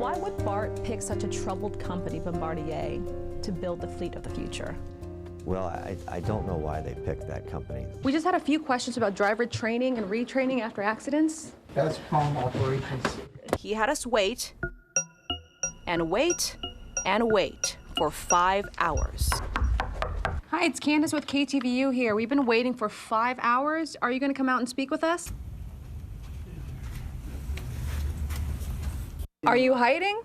Why would Bart pick such a troubled company, Bombardier, to build the fleet of the future? Well, I don't know why they picked that company. We just had a few questions about driver training and retraining after accidents. That's palm operations. He had us wait and wait and wait for 5 hours. Hi, it's Candice with KTVU here. We've been waiting for 5 hours. Are you going to come out and speak with us? Are you hiding?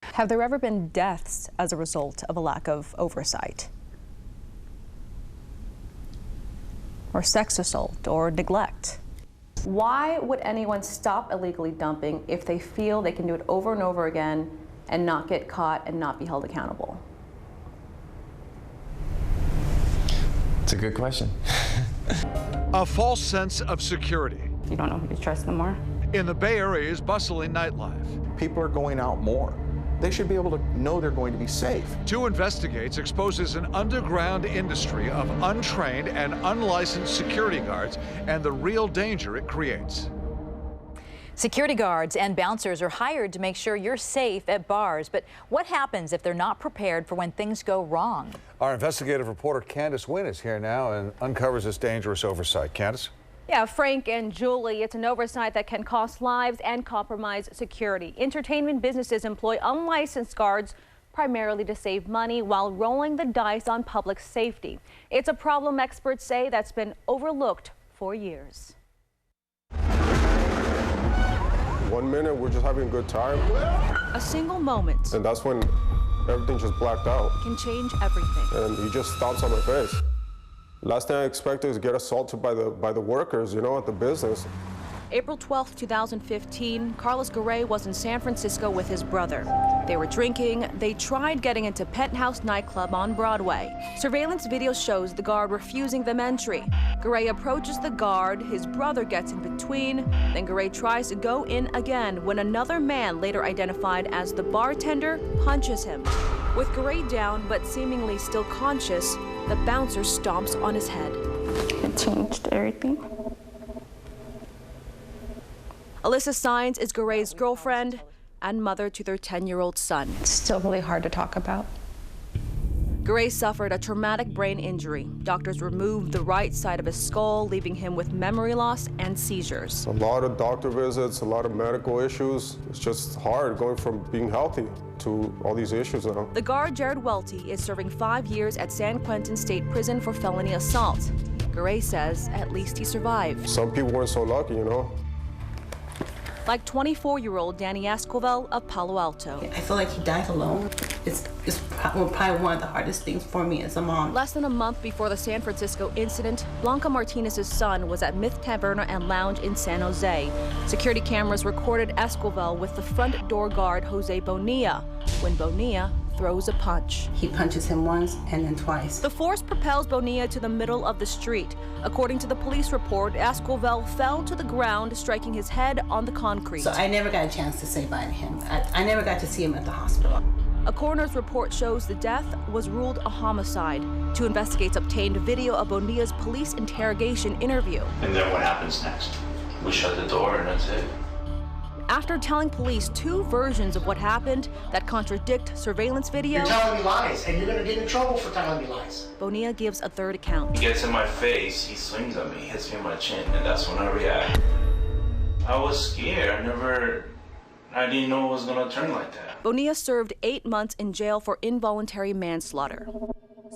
Have there ever been deaths as a result of a lack of oversight? Or sex assault or neglect? Why would anyone stop illegally dumping if they feel they can do it over and over again and not get caught and not be held accountable? It's a good question. A false sense of security. You don't know who to trust anymore? In the Bay Area's bustling nightlife. People are going out more. They should be able to know they're going to be safe. 2 Investigates exposes an underground industry of untrained and unlicensed security guards and the real danger it creates. Security guards and bouncers are hired to make sure you're safe at bars. But what happens if they're not prepared for when things go wrong? Our investigative reporter Candice Nguyen is here now and uncovers this dangerous oversight. Candice? Yeah, Frank and Julie, it's an oversight that can cost lives and compromise security. Entertainment businesses employ unlicensed guards primarily to save money while rolling the dice on public safety. It's a problem experts say that's been overlooked for years. 1 minute, we're just having a good time. A single moment. And that's when everything just blacked out. Can change everything. And he just stomps on my face. Last thing I expected is to get assaulted by the workers, you know, at the business. April 12, 2015, Carlos Garay was in San Francisco with his brother. They were drinking. They tried getting into Penthouse nightclub on Broadway. Surveillance video shows the guard refusing them entry. Garay approaches the guard. His brother gets in between. Then Garay tries to go in again when another man, later identified as the bartender, punches him. With Garay down but seemingly still conscious, the bouncer stomps on his head. It changed everything. Alyssa Sines is Garay's girlfriend and mother to their 10-year-old son. It's still really hard to talk about. Garay suffered a traumatic brain injury. Doctors removed the right side of his skull, leaving him with memory loss and seizures. A lot of doctor visits, a lot of medical issues. It's just hard going from being healthy to all these issues now. The guard, Jared Welty, is serving 5 years at San Quentin State Prison for felony assault. Garay says at least he survived. Some people weren't so lucky, you know. Like 24-year-old Danny Esquivel of Palo Alto. I feel like he died alone. It's probably one of the hardest things for me as a mom. Less than a month before the San Francisco incident, Blanca Martinez's son was at Myth Taverna and Lounge in San Jose. Security cameras recorded Esquivel with the front door guard Jose Bonilla when Bonilla throws a punch. He punches him once and then twice. The force propels Bonilla to the middle of the street. According to the police report, Esquivel fell to the ground, striking his head on the concrete. So I never got a chance to say bye to him. I never got to see him at the hospital. A coroner's report shows the death was ruled a homicide. 2 Investigates obtained video of Bonilla's police interrogation interview. And then what happens next? We shut the door and that's it. After telling police 2 versions of what happened that contradict surveillance video, you're telling me lies, and you're gonna get in trouble for telling me lies. Bonilla gives a 3rd account. He gets in my face, he swings at me, hits me in my chin, and that's when I react. I was scared. I didn't know it was gonna turn like that. Bonilla served 8 months in jail for involuntary manslaughter.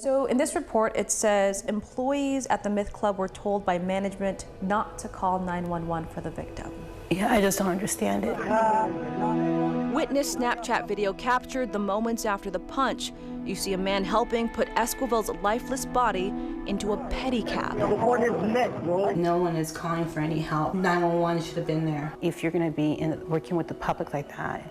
So in this report, it says employees at the Myth Club were told by management not to call 911 for the victim. Yeah, I just don't understand it. Witness Snapchat video captured the moments after the punch. You see a man helping put Esquivel's lifeless body into a pedicab. No one is calling for any help. 911 should have been there. If you're going to be working with the public like that,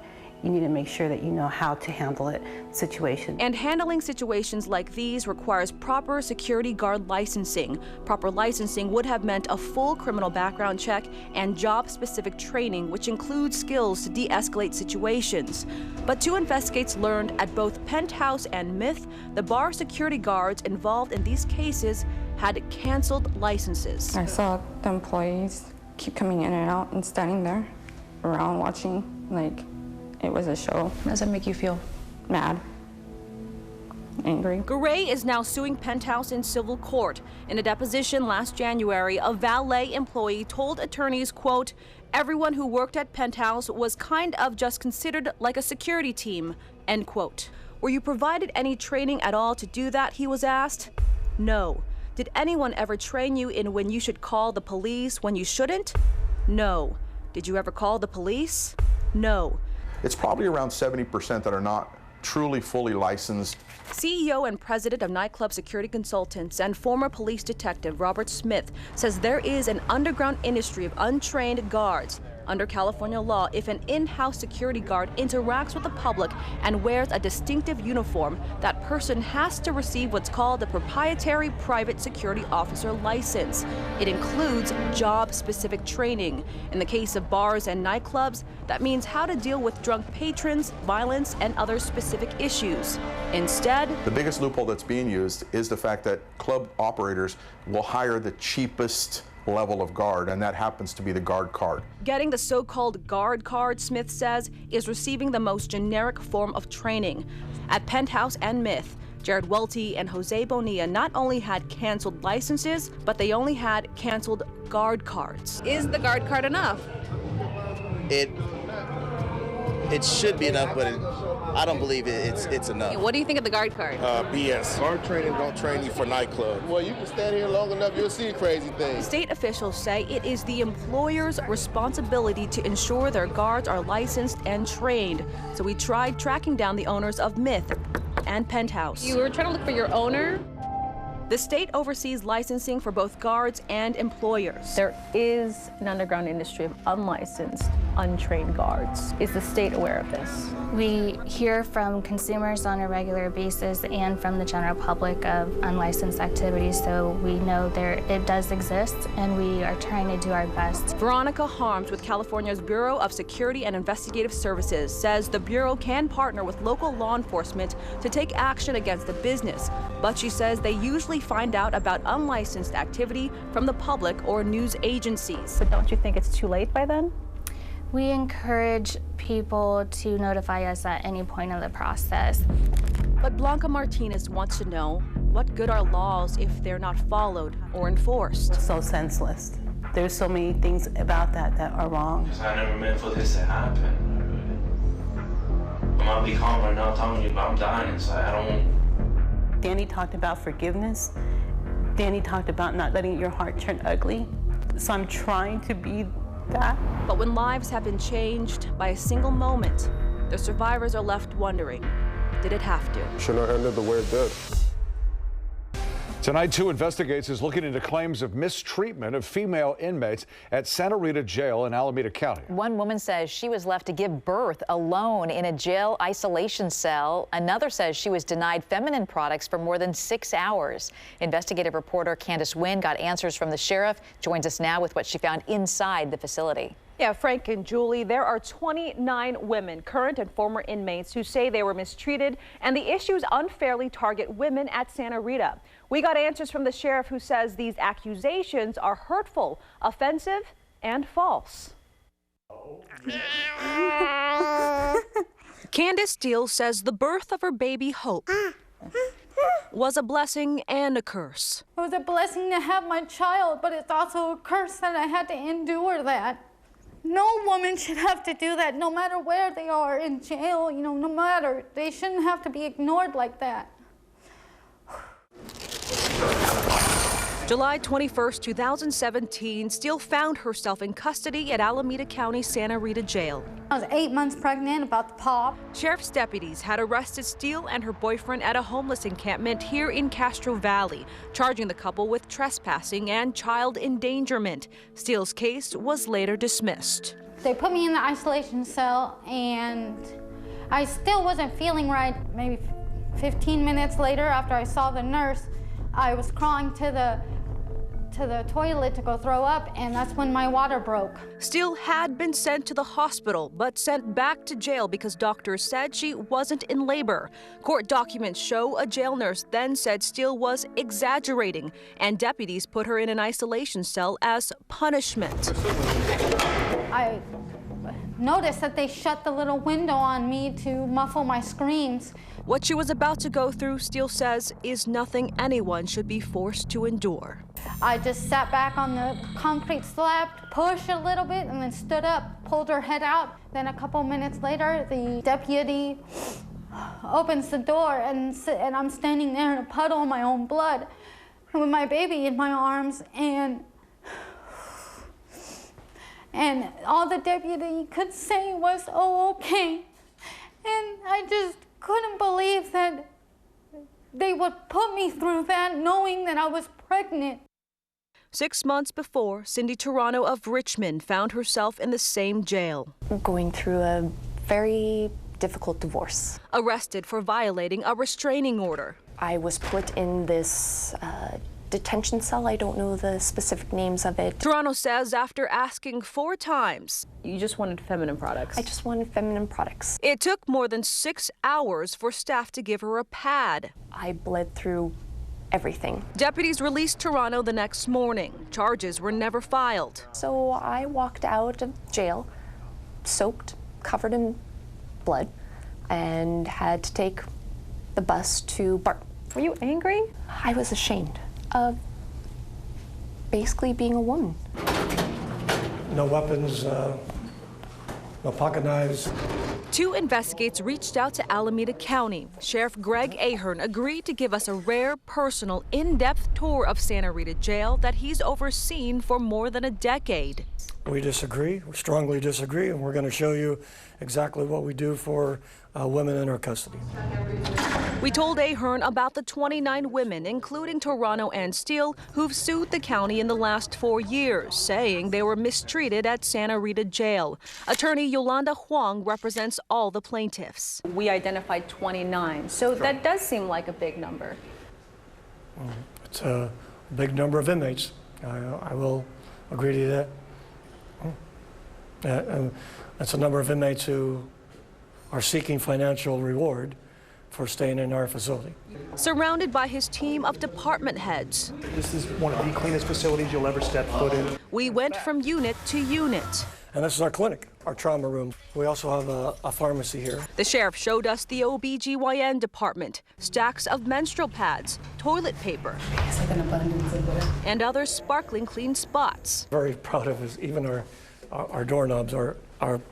you need to make sure that you know how to handle it, situation. And handling situations like these requires proper security guard licensing. Proper licensing would have meant a full criminal background check and job-specific training, which includes skills to de-escalate situations. But 2 Investigates learned at both Penthouse and Myth, the bar security guards involved in these cases had canceled licenses. I saw the employees keep coming in and out and standing there around watching, like, It was a show. How does that make you feel? Mad. Angry. Garay is now suing Penthouse in civil court. In a deposition last January, a valet employee told attorneys, quote, "Everyone who worked at Penthouse was kind of just considered like a security team," end quote. Were you provided any training at all to do that, he was asked. No. Did anyone ever train you in when you should call the police when you shouldn't? No. Did you ever call the police? No. It's probably around 70% that are not truly fully licensed. CEO and president of Nightclub Security Consultants and former police detective Robert Smith says there is an underground industry of untrained guards. Under California law, if an in-house security guard interacts with the public and wears a distinctive uniform, that person has to receive what's called a proprietary private security officer license. It includes job-specific training. In the case of bars and nightclubs, that means how to deal with drunk patrons, violence, and other specific issues. Instead, the biggest loophole that's being used is the fact that club operators will hire the cheapest level of guard, and that happens to be the guard card. Getting the so-called guard card, Smith says, is receiving the most generic form of training. At Penthouse and Myth, Jared Welty and Jose Bonilla not only had canceled licenses, but they only had canceled guard cards. Is the guard card enough? It should be enough, but I don't believe it's enough. What do you think of the guard card? BS. Guard training don't train you for nightclubs. Well, you can stand here long enough, you'll see crazy things. State officials say it is the employer's responsibility to ensure their guards are licensed and trained. So we tried tracking down the owners of Myth and Penthouse. You were trying to look for your owner? The state oversees licensing for both guards and employers. There is an underground industry of unlicensed, untrained guards. Is the state aware of this? We hear from consumers on a regular basis and from the general public of unlicensed activities, so we know it does exist, and we are trying to do our best. Veronica Harms with California's Bureau of Security and Investigative Services says the Bureau can partner with local law enforcement to take action against the business, but she says they usually find out about unlicensed activity from the public or news agencies. But don't you think it's too late by then? We encourage people to notify us at any point of the process. But Blanca Martinez wants to know, what good are laws if they're not followed or enforced? It's so senseless. There's so many things about that are wrong. I never meant for this to happen. I'm gonna be calm right now telling you, but I'm dying inside. I don't. Danny talked about forgiveness. Danny talked about not letting your heart turn ugly. So I'm trying to be that. But when lives have been changed by a single moment, the survivors are left wondering, did it have to? Shouldn't have ended the way it did. Tonight, 2 Investigates is looking into claims of mistreatment of female inmates at Santa Rita Jail in Alameda County. One woman says she was left to give birth alone in a jail isolation cell. Another says she was denied feminine products for more than 6 hours. Investigative reporter Candice Nguyen got answers from the sheriff, joins us now with what she found inside the facility. Yeah, Frank and Julie, there are 29 women, current and former inmates, who say they were mistreated, and the issues unfairly target women at Santa Rita. We got answers from the sheriff, who says these accusations are hurtful, offensive, and false. Candice Steele says the birth of her baby Hope was a blessing and a curse. It was a blessing to have my child, but it's also a curse that I had to endure that. No woman should have to do that, no matter where they are in jail, no matter. They shouldn't have to be ignored like that. July 21st, 2017, Steele found herself in custody at Alameda County Santa Rita Jail. I was 8 months pregnant, about to pop. Sheriff's deputies had arrested Steele and her boyfriend at a homeless encampment here in Castro Valley, charging the couple with trespassing and child endangerment. Steele's case was later dismissed. They put me in the isolation cell, and I still wasn't feeling right. Maybe 15 minutes later, after I saw the nurse, I was crawling to the toilet to go throw up, and that's when my water broke. Steele had been sent to the hospital, but sent back to jail because doctors said she wasn't in labor. Court documents show a jail nurse then said Steele was exaggerating, and deputies put her in an isolation cell as punishment. I noticed that they shut the little window on me to muffle my screams. What she was about to go through, Steele says, is nothing anyone should be forced to endure. I just sat back on the concrete slab, pushed a little bit, and then stood up, pulled her head out. Then a couple minutes later, the deputy opens the door, and I'm standing there in a puddle of my own blood with my baby in my arms, and all the deputy could say was, "Oh, okay." And I just couldn't believe that they would put me through that knowing that I was pregnant. 6 months before, Cindy Toronto of Richmond found herself in the same jail. Going through a very difficult divorce. Arrested for violating a restraining order. I was put in this detention cell. I don't know the specific names of it. Toronto says after asking 4 times, you just wanted feminine products. I just wanted feminine products. It took more than 6 hours for staff to give her a pad. I bled through everything. Deputies released Toronto the next morning. Charges were never filed. So I walked out of jail, soaked, covered in blood, and had to take the bus to BART. Were you angry? I was ashamed of basically being a woman. No weapons, no pocket knives. 2 investigators reached out to Alameda County. Sheriff Greg Ahern agreed to give us a rare, personal, in-depth tour of Santa Rita Jail that he's overseen for more than a decade. We disagree, we strongly disagree, and we're going to show you exactly what we do for women in our custody. We told Ahern about the 29 women, including Toronto and Steele, who've sued the county in the last 4 years, saying they were mistreated at Santa Rita Jail. Attorney Yolanda Huang represents all the plaintiffs. We identified 29, so that does seem like a big number. It's a big number of inmates. I will agree to that. That's a number of inmates who are seeking financial reward for staying in our facility. Surrounded by his team of department heads. This is one of the cleanest facilities you'll ever step foot in. We went from unit to unit. And this is our clinic, our trauma room. We also have a pharmacy here. The sheriff showed us the OBGYN department, stacks of menstrual pads, toilet paper, It's like an abundance of it. and other sparkling clean spots. Very proud of us, even our doorknobs are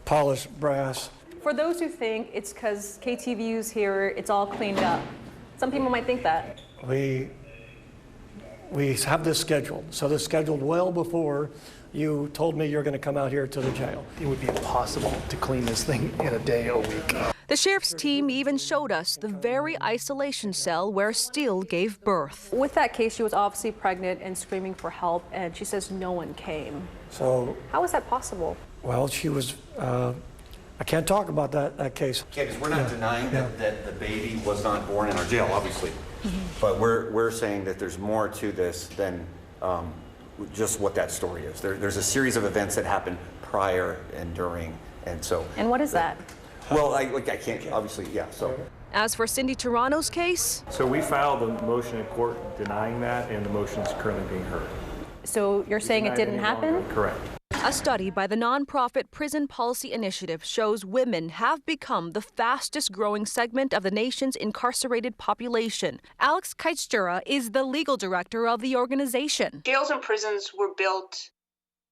polished brass. For those who think it's because KTVU's here, it's all cleaned up. Some people might think that. We have this scheduled. So this scheduled well before you told me you're going to come out here to the jail. It would be impossible to clean this thing in a day, a week. The sheriff's team even showed us the very isolation cell where Steele gave birth. With that case, she was obviously pregnant and screaming for help, and she says no one came. So how is that possible? Well, she was, I can't talk about that case. Candice, we're not denying that the baby was not born in our jail, obviously. But we're saying that there's more to this than just what that story is. There's a series of events that happened prior and during, and so. And what is that? Well, I can't, obviously, yeah, so. As for Cindy Toronto's case. So we filed a motion in court denying that, and the motion is currently being heard. So you're saying it didn't happen? Correct. A study by the nonprofit Prison Policy Initiative shows women have become the fastest growing segment of the nation's incarcerated population. Alex Keitstura is the legal director of the organization. Jails and prisons were built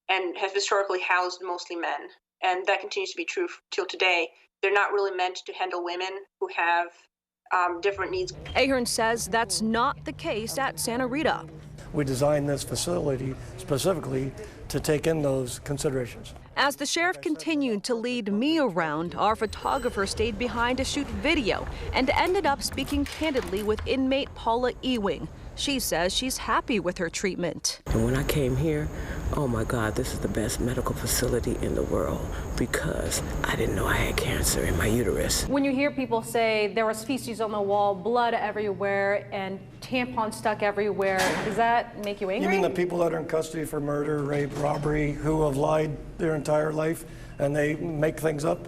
and have historically housed mostly men, and that continues to be true till today. They're not really meant to handle women who have different needs. Ahern says that's not the case at Santa Rita. We designed this facility specifically to take in those considerations. As the sheriff continued to lead me around, our photographer stayed behind to shoot video and ended up speaking candidly with inmate Paula Ewing. She says she's happy with her treatment. And when I came here, oh my God, this is the best medical facility in the world because I didn't know I had cancer in my uterus. When you hear people say there was feces on the wall, blood everywhere, and tampons stuck everywhere, does that make you angry? You mean the people that are in custody for murder, rape, robbery, who have lied their entire life and they make things up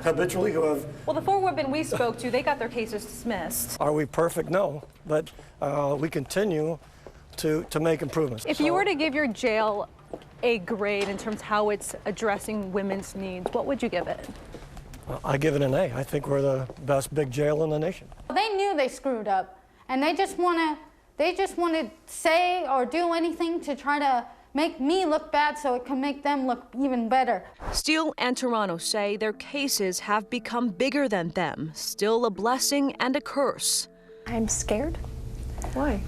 habitually? Well, the 4 women we spoke to, they got their cases dismissed. Are we perfect? No, but we continue to make improvements. If you were to give your jail A grade in terms of how it's addressing women's needs, what would you give it? I give it an A. I think we're the best big jail in the nation. They knew they screwed up, and they just want to say or do anything to try to make me look bad so it can make them look even better. Steele and Toronto say their cases have become bigger than them, still a blessing and a curse. I'm scared. Why?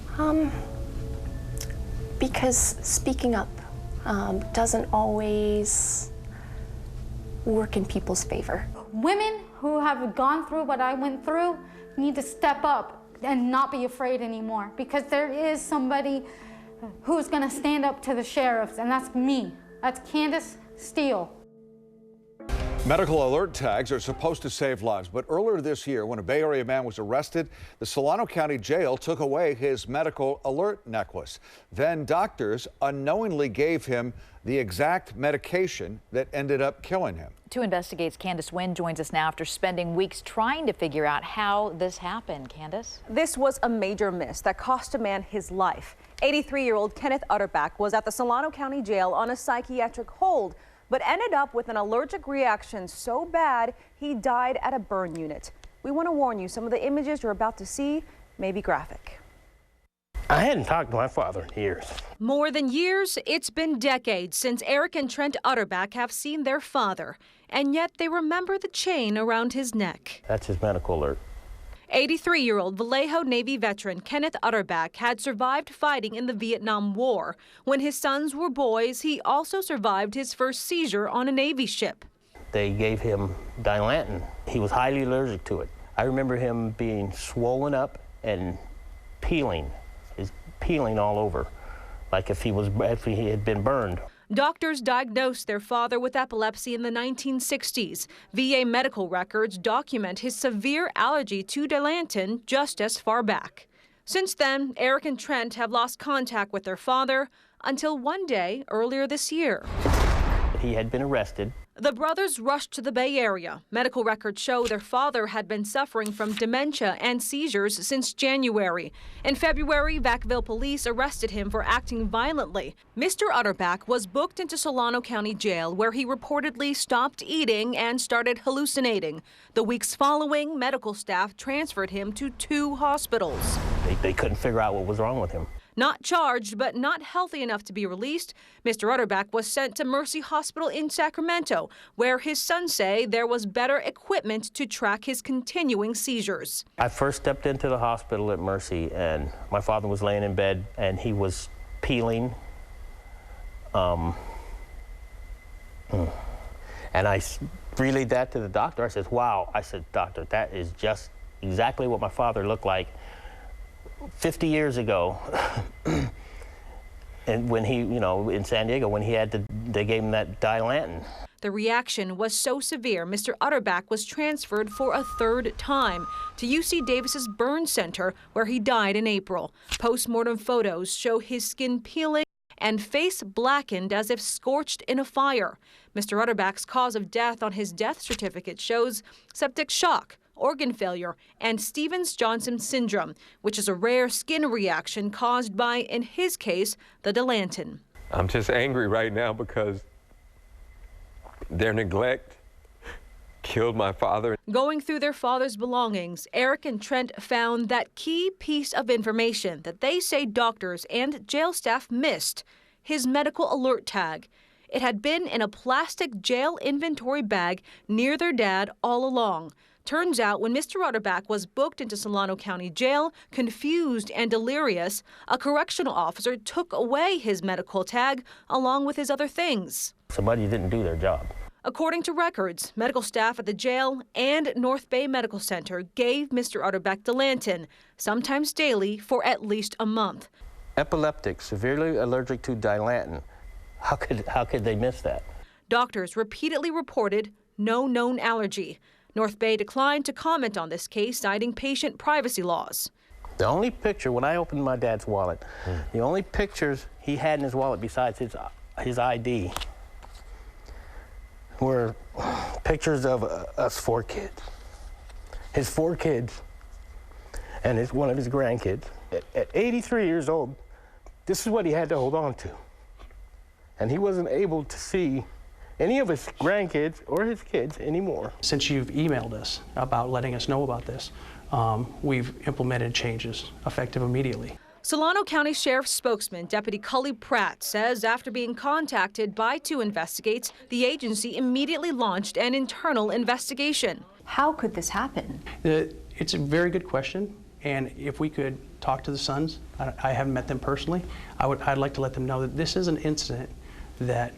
Because speaking up doesn't always work in people's favor. Women who have gone through what I went through need to step up and not be afraid anymore, because there is somebody who's going to stand up to the sheriffs, and that's me. That's Candice Steele. Medical alert tags are supposed to save lives, but earlier this year, when a Bay Area man was arrested, the Solano County Jail took away his medical alert necklace. Then doctors unknowingly gave him the exact medication that ended up killing him. 2 Investigate's Candice Nguyen joins us now after spending weeks trying to figure out how this happened. Candice? This was a major miss that cost a man his life. 83-year-old Kenneth Utterback was at the Solano County Jail on a psychiatric hold, but ended up with an allergic reaction so bad he died at a burn unit. We want to warn you, some of the images you're about to see may be graphic. I hadn't talked to my father in years. More than years, it's been decades since Eric and Trent Utterback have seen their father, and yet they remember the chain around his neck. That's his medical alert. 83-year-old Vallejo Navy veteran Kenneth Utterback had survived fighting in the Vietnam War. When his sons were boys, he also survived his first seizure on a Navy ship. They gave him Dilantin. He was highly allergic to it. I remember him being swollen up and peeling all over, like if he had been burned. Doctors diagnosed their father with epilepsy in the 1960s. VA medical records document his severe allergy to Dilantin just as far back. Since then, Eric and Trent have lost contact with their father until one day earlier this year. He had been arrested. The brothers rushed to the Bay Area. Medical records show their father had been suffering from dementia and seizures since January. In February, Vacaville police arrested him for acting violently. Mr. Utterback was booked into Solano County Jail, where he reportedly stopped eating and started hallucinating. The weeks following, medical staff transferred him to 2 hospitals. They couldn't figure out what was wrong with him. Not charged, but not healthy enough to be released, Mr. Utterback was sent to Mercy Hospital in Sacramento, where his sons say there was better equipment to track his continuing seizures. I first stepped into the hospital at Mercy, and my father was laying in bed, and he was peeling. And I relayed that to the doctor. I said, wow. I said, doctor, that is just exactly what my father looked like 50 years ago, and when he, in San Diego, when they gave him that Dilantin. The reaction was so severe, Mr. Utterback was transferred for a 3rd time to UC Davis's burn center, where he died in April. Post-mortem photos show his skin peeling and face blackened as if scorched in a fire. Mr. Utterback's cause of death on his death certificate shows septic shock, organ failure, and Stevens-Johnson syndrome, which is a rare skin reaction caused by, in his case, the Dilantin. I'm just angry right now because their neglect killed my father. Going through their father's belongings, Eric and Trent found that key piece of information that they say doctors and jail staff missed: his medical alert tag. It had been in a plastic jail inventory bag near their dad all along. Turns out when Mr. Utterback was booked into Solano County Jail, confused and delirious, a correctional officer took away his medical tag along with his other things. Somebody didn't do their job. According to records, medical staff at the jail and North Bay Medical Center gave Mr. Utterback Dilantin, sometimes daily, for at least a month. Epileptic, severely allergic to Dilantin. How could they miss that? Doctors repeatedly reported no known allergy. North Bay declined to comment on this case, citing patient privacy laws. The only picture, when I opened my dad's wallet, the only pictures he had in his wallet besides his ID were pictures of us 4 kids. His 4 kids and one of his grandkids. At 83 years old, this is what he had to hold on to. and he wasn't able to see any of his grandkids or his kids anymore. Since you've emailed us about letting us know about this, we've implemented changes effective immediately. Solano County Sheriff's spokesman, Deputy Cully Pratt, says after being contacted by 2 Investigates, the agency immediately launched an internal investigation. How could this happen? It's a very good question, and if we could talk to the sons, I haven't met them personally, I'd like to let them know that this is an incident that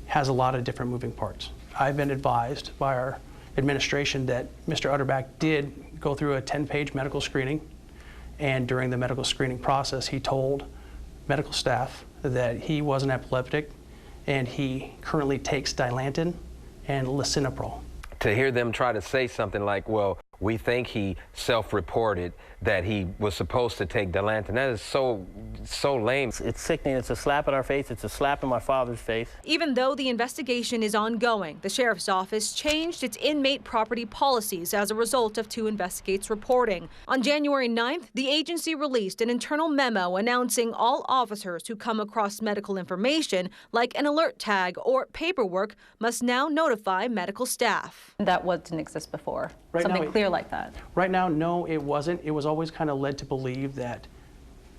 has a lot of different moving parts. I've been advised by our administration that Mr. Utterback did go through a 10-page medical screening, and during the medical screening process, he told medical staff that he wasn't epileptic, and he currently takes Dilantin and lisinopril. To hear them try to say something like, well, we think he self-reported that he was supposed to take Dilantin. That is so lame. It's sickening. It's a slap in our face. It's a slap in my father's face. Even though the investigation is ongoing, the sheriff's office changed its inmate property policies as a result of 2 Investigates reporting. On January 9th, the agency released an internal memo announcing all officers who come across medical information, like an alert tag or paperwork, must now notify medical staff. That didn't exist before. Right Something now, clear like that. Right now, no, it wasn't. It was always kind of led to believe that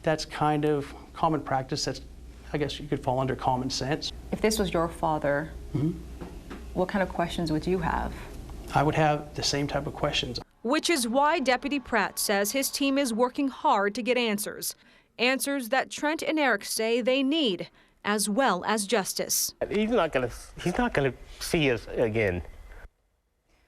that's kind of common practice. That's, I guess you could fall under common sense. If this was your father, what kind of questions would you have? I would have the same type of questions. Which is why Deputy Pratt says his team is working hard to get answers. Answers that Trent and Eric say they need, as well as justice. He's not gonna see us again.